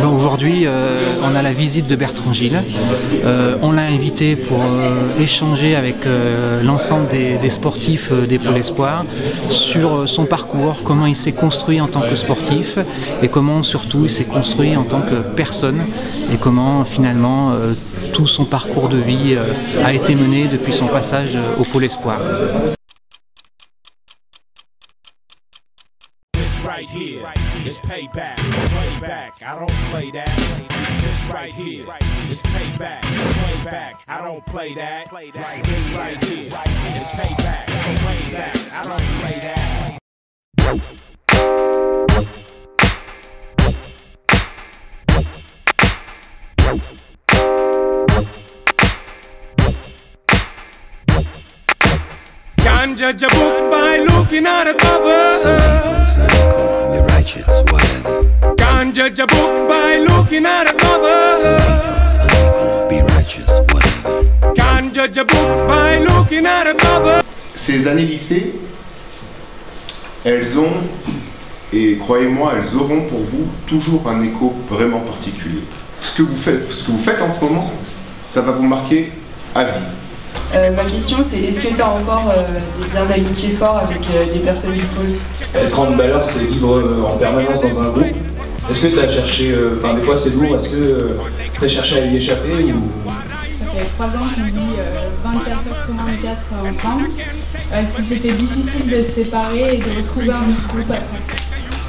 Aujourd'hui, on a la visite de Bertrand Gilles. On l'a invité pour échanger avec l'ensemble des sportifs des Pôles Espoirs sur son parcours, comment il s'est construit en tant que sportif et comment surtout il s'est construit en tant que personne et comment finalement tout son parcours de vie a été mené depuis son passage au Pôle Espoir. Right here, it's payback, way back, I don't play that. This right here, it's payback, way back, I don't play that. This right here, it's payback, way back, I don't play that. Can't judge a book by looking at a cover. Some people's unequal, we're righteous, whatever. Can't judge a book by looking at a cover. Some people unequal, be righteous, whatever. Can't judge a book by looking at a cover. Ces années lycée, elles ont, et croyez-moi, elles auront pour vous toujours un écho vraiment particulier. Ce que vous faites en ce moment, ça va vous marquer à vie. Ma question c'est, est-ce que tu as encore des liens d'amitié forts avec des personnes du pôle? Être handballeur, c'est vivre en permanence dans un groupe. Est-ce que tu as cherché, des fois c'est lourd, est-ce que tu as cherché à y échapper ou... Ça fait 3 ans qu'on vit 24 heures sur 24 ensemble. Si c'était difficile de se séparer et de retrouver un autre groupe après.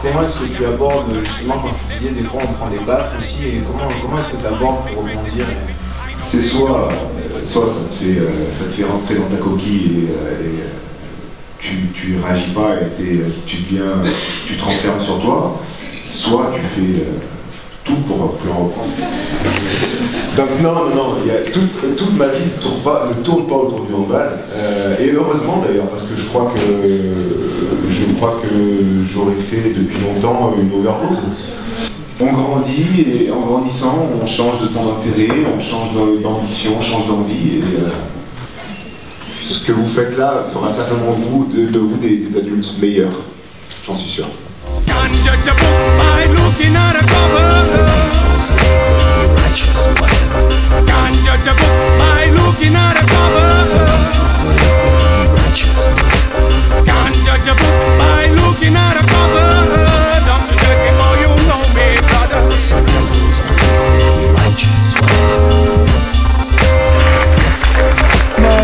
Comment est-ce que tu abordes, justement, quand tu disais des fois on prend des baffes aussi, et comment est-ce que tu abordes pour rebondir? C'est soit ça te fait rentrer dans ta coquille et tu réagis pas et tu te renfermes sur toi, soit tu fais tout pour reprendre. Donc non, toute ma vie ne tourne pas autour du handball, et heureusement d'ailleurs, parce que je crois que j'aurais fait depuis longtemps une overdose. On grandit et en grandissant, on change de centre d'intérêt, on change d'ambition, on change d'envie. Et ce que vous faites là fera certainement de vous des adultes meilleurs, j'en suis sûr.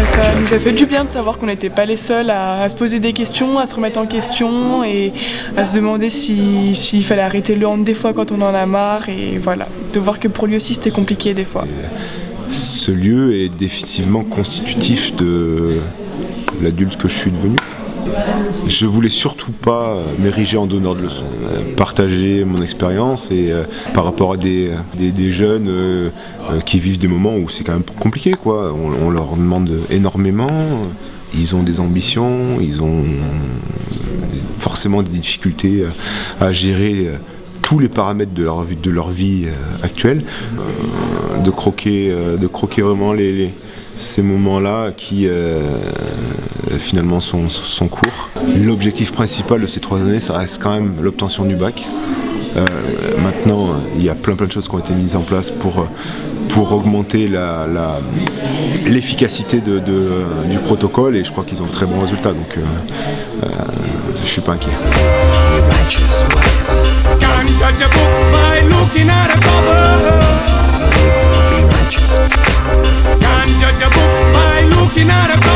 Ça nous a fait du bien de savoir qu'on n'était pas les seuls à se poser des questions, à se remettre en question et à se demander s'il fallait arrêter le hand des fois quand on en a marre, et voilà, de voir que pour lui aussi c'était compliqué des fois. Ce lieu est définitivement constitutif de l'adulte que je suis devenu. Je voulais surtout pas m'ériger en donneur de leçons, partager mon expérience et par rapport à des jeunes qui vivent des moments où c'est quand même compliqué, quoi. On leur demande énormément, ils ont des ambitions, ils ont forcément des difficultés à gérer tous les paramètres de leur vie actuelle, de croquer vraiment ces moments-là qui finalement sont courts. L'objectif principal de ces 3 années, ça reste quand même l'obtention du bac. Maintenant, il y a plein de choses qui ont été mises en place pour augmenter l'efficacité du protocole, et je crois qu'ils ont de très bons résultats, donc je suis pas inquiet. Can't judge a book by looking at a cover.